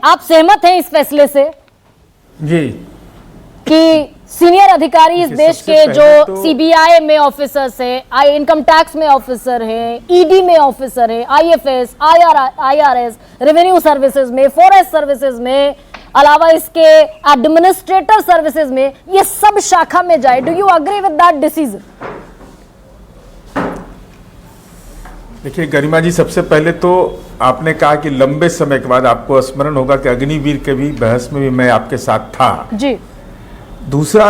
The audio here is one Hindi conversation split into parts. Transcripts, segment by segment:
आप सहमत हैं इस फैसले से जी कि सीनियर अधिकारी इस देश के जो सीबीआई में ऑफिसर्स हैं, इनकम टैक्स में ऑफिसर हैं, ईडी में ऑफिसर हैं, आईएफएस, आईआरएस, रेवेन्यू सर्विसेज में, फॉरेस्ट सर्विसेज में, अलावा इसके एडमिनिस्ट्रेटर सर्विसेज में, ये सब शाखा में जाए? Do you agree with that decision? देखिए गरिमा जी, सबसे पहले तो आपने कहा कि लंबे समय के बाद, आपको स्मरण होगा कि अग्निवीर के भी बहस में भी मैं आपके साथ था जी। दूसरा,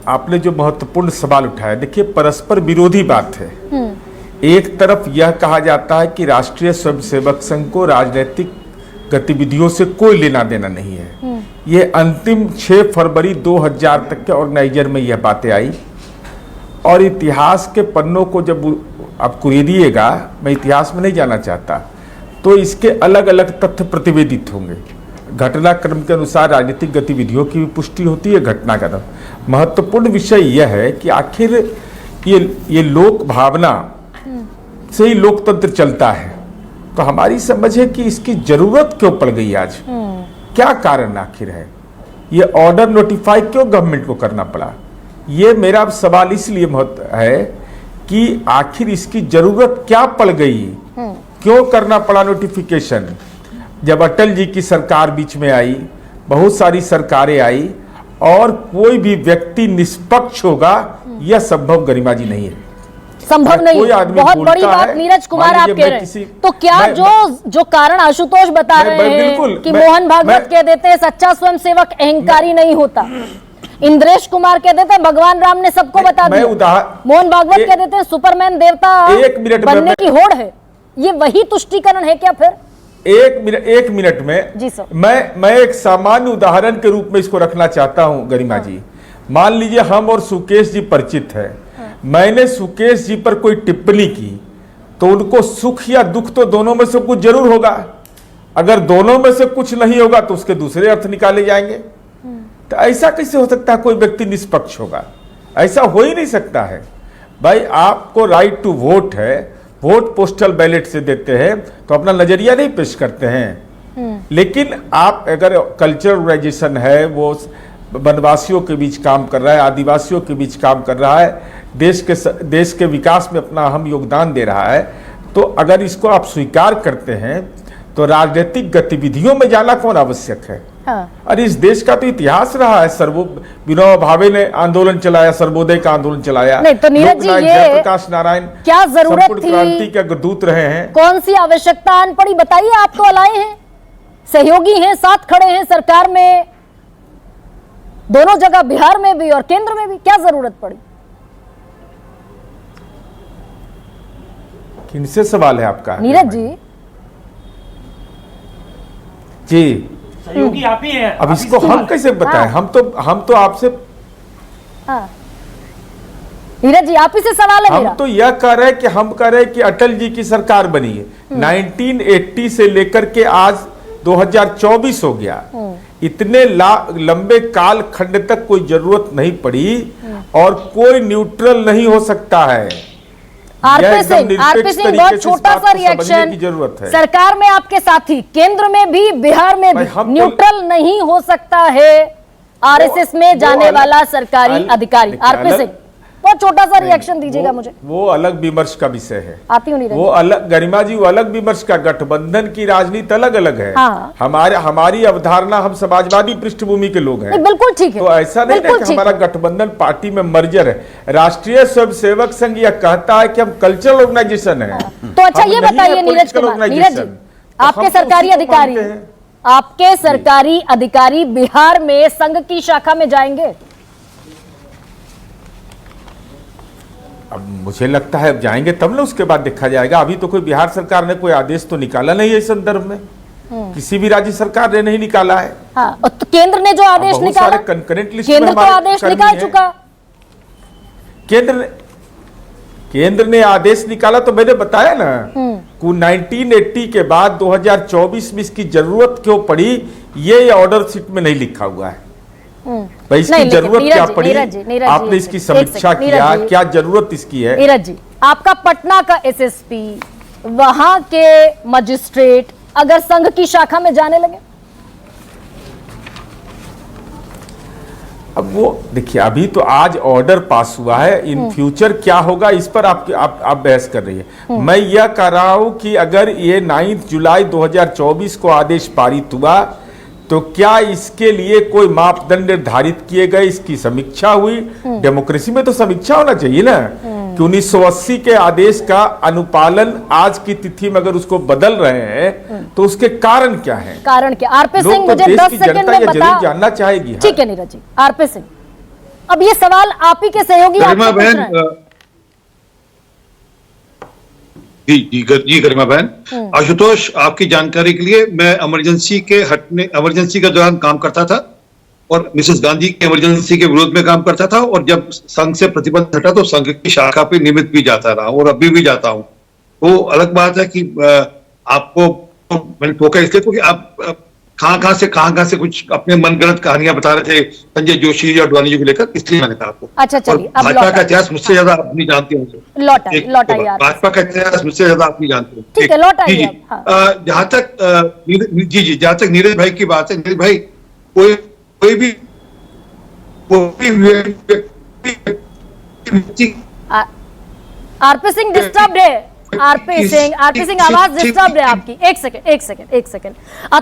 आपने जो महत्वपूर्ण सवाल उठाया, देखिए परस्पर विरोधी बात है। एक तरफ यह कहा जाता है कि राष्ट्रीय स्वयंसेवक संघ को राजनीतिक गतिविधियों से कोई लेना देना नहीं है। ये अंतिम 6 फरवरी 2000 तक के ऑर्गेनाइजर में यह बातें आई, और इतिहास के पन्नों को जब आप कुरेदिएगा, मैं इतिहास में नहीं जाना चाहता, तो इसके अलग अलग तथ्य प्रतिवेदित होंगे। घटनाक्रम के अनुसार राजनीतिक गतिविधियों की भी पुष्टि होती है, घटनाक्रम। महत्वपूर्ण विषय यह है कि आखिर ये लोक भावना से ही लोकतंत्र चलता है, तो हमारी समझ है कि इसकी जरूरत क्यों पड़ गई आज, क्या कारण आखिर है, ये ऑर्डर नोटिफाई क्यों गवर्नमेंट को करना पड़ा? ये मेरा सवाल इसलिए महत्व है कि आखिर इसकी जरूरत क्या पड़ गई, क्यों करना पड़ा नोटिफिकेशन? जब अटल जी की सरकार बीच में आई, बहुत सारी सरकारें आई, और कोई भी व्यक्ति निष्पक्ष होगा, यह संभव गरिमा जी नहीं है, संभव नहीं। बहुत बड़ी बात नीरज कुमार आप कह रहे हैं, तो क्या जो कारण आशुतोष बता रहे हैं कि मोहन भागवत कह देते हैं सच्चा स्वयंसेवक अहंकारी नहीं होता, इंद्रेश कुमार कह देते हैं भगवान राम ने सबको बता दिया, मोहन भागवत कह देते हैं सुपरमैन देवता बनने की होड़ है, ये वही तुष्टीकरण है क्या? फिर एक मिनट में जी सर, मैं एक सामान्य उदाहरण के रूप में इसको रखना चाहता हूं गरिमा जी। मान लीजिए हम और सुकेश जी परिचित है, मैंने सुकेश जी पर कोई टिप्पणी की, तो उनको सुख या दुख तो दोनों में से कुछ जरूर होगा। अगर दोनों में से कुछ नहीं होगा तो उसके दूसरे अर्थ निकाले जाएंगे। तो ऐसा कैसे हो सकता है कोई व्यक्ति निष्पक्ष होगा? ऐसा हो ही नहीं सकता है भाई। आपको राइट टू वोट है, वोट पोस्टल बैलेट से देते हैं, तो अपना नजरिया नहीं पेश करते हैं। लेकिन आप अगर कल्चरल ऑर्गेनाइजेशन है, वो वनवासियों के बीच काम कर रहा है, आदिवासियों के बीच काम कर रहा है, देश के विकास में अपना अहम योगदान दे रहा है, तो अगर इसको आप स्वीकार करते हैं तो राजनीतिक गतिविधियों में जाना कौन आवश्यक है? अरे इस देश का तो इतिहास रहा है, विनोबा भावे ने आंदोलन चलाया, सर्वोदय का आंदोलन चलाया। नहीं तो नीरज जी, ये प्रकाश नारायण क्या जरूरत थी, क्रांति के दूत रहे हैं, कौन सी आवश्यकता आन पड़ी? बताइए, आप तो अलाए हैं, सहयोगी हैं, साथ खड़े हैं सरकार में, दोनों जगह, बिहार में भी और केंद्र में भी, क्या जरूरत पड़ी? किनसे सवाल है आपका नीरज जी? जी सहयोगी आप ही हैं। अब इसको हम कैसे बताएं? हम तो आपसे, नीरज जी आप ही से सवाल है मेरा। हम तो यह कह रहे हैं कि हम कह रहे हैं कि अटल जी की सरकार बनी है, 1980 से लेकर के आज 2024 हो गया, इतने लंबे काल खंड तक कोई जरूरत नहीं पड़ी, और कोई न्यूट्रल नहीं हो सकता है। आरपी सिंह बहुत छोटा सा रिएक्शन, सरकार में आपके साथी, केंद्र में भी, बिहार में भी न्यूट्रल नहीं हो सकता है आरएसएस में जाने वाला सरकारी अधिकारी। आरपी सिंह बहुत छोटा सा रिएक्शन दीजिएगा मुझे। वो अलग विमर्श का विषय है, आती हूँ वो अलग, गरिमा जी वो अलग विमर्श का, गठबंधन की राजनीति अलग अलग है। हाँ। हमारी अवधारणा, हम समाजवादी पृष्ठभूमि के लोग हैं, बिल्कुल ठीक है। तो ऐसा नहीं है कि हमारा गठबंधन पार्टी में मर्जर है। राष्ट्रीय स्वयंसेवक संघ यह कहता है कि हम कल्चरल ऑर्गेनाइजेशन है। तो अच्छा ये बताइए नीरज कुमार, नीरज जी आपके सरकारी अधिकारी, आपके सरकारी अधिकारी बिहार में संघ की शाखा में जाएंगे? अब मुझे लगता है अब जाएंगे तब ना, उसके बाद देखा जाएगा। अभी तो कोई बिहार सरकार ने कोई आदेश तो निकाला नहीं है इस संदर्भ में, किसी भी राज्य सरकार ने नहीं निकाला है। हाँ, तो केंद्र ने जो आदेश निकाला, कंकरेंट लिस्ट केंद्र तो आदेश निकाल चुका। केंद्र ने आदेश निकाला, तो मैंने बताया ना, 1980 के बाद 2024 में इसकी जरूरत क्यों पड़ी, ये ऑर्डर शीट में नहीं लिखा हुआ है। भाई इसकी जरूरत क्या पड़ी, आपने इसकी समीक्षा किया, क्या जरूरत इसकी है? नीरज जी, आपका पटना का एसएसपी, वहां के मजिस्ट्रेट अगर संघ की शाखा में जाने लगे, अब वो देखिए, अभी तो आज ऑर्डर पास हुआ है, इन फ्यूचर क्या होगा इस पर आप बहस कर रही है। मैं यह कह रहा हूं कि अगर ये 9 जुलाई 2024 को आदेश पारित हुआ तो क्या इसके लिए कोई मापदंड निर्धारित किए गए, इसकी समीक्षा हुई? डेमोक्रेसी में तो समीक्षा होना चाहिए ना कि 1980 के आदेश का अनुपालन आज की तिथि में अगर उसको बदल रहे हैं तो उसके कारण क्या है? कारण क्या? आरपी सिंह मुझे 10 सेकंड में बता, जानना चाहेगी। ठीक है नीरज जी। आरपी सिंह, अब ये सवाल आप ही के सहयोगी आपसे पूछ रहे हैं। जी गरिमा बहन, आशुतोष, आपकी जानकारी के लिए मैं इमरजेंसी के दौरान काम करता था और मिसेस गांधी की इमरजेंसी के विरोध में काम करता था, और जब संघ से प्रतिबंध हटा तो संघ की शाखा पे नियमित भी जाता रहा और अभी भी जाता हूं। वो अलग बात है कि आपको मैंने टोका इसलिए क्योंकि आप कहां से कुछ अपने मनगढ़ंत कहानियां बता रहे थे संजय जोशी और अडवाणी जी को लेकर, इसलिए मैंने कहा आपको। अच्छा चलिए, अब भाजपा का इतिहास मुझसे ज्यादा आप नहीं जानते होंगे। लौटाइए भाजपा का इतिहास मुझसे ज्यादा आप नहीं जानते हो। ठीक है, लौटाइए। जहां तक नीरज भाई की बात है, नीरज भाई कोई भी आरपी सिंह डिस्टर्ब है। आरपी सिंह आवाज डिस्टर्ब है आपकी। एक सेकंड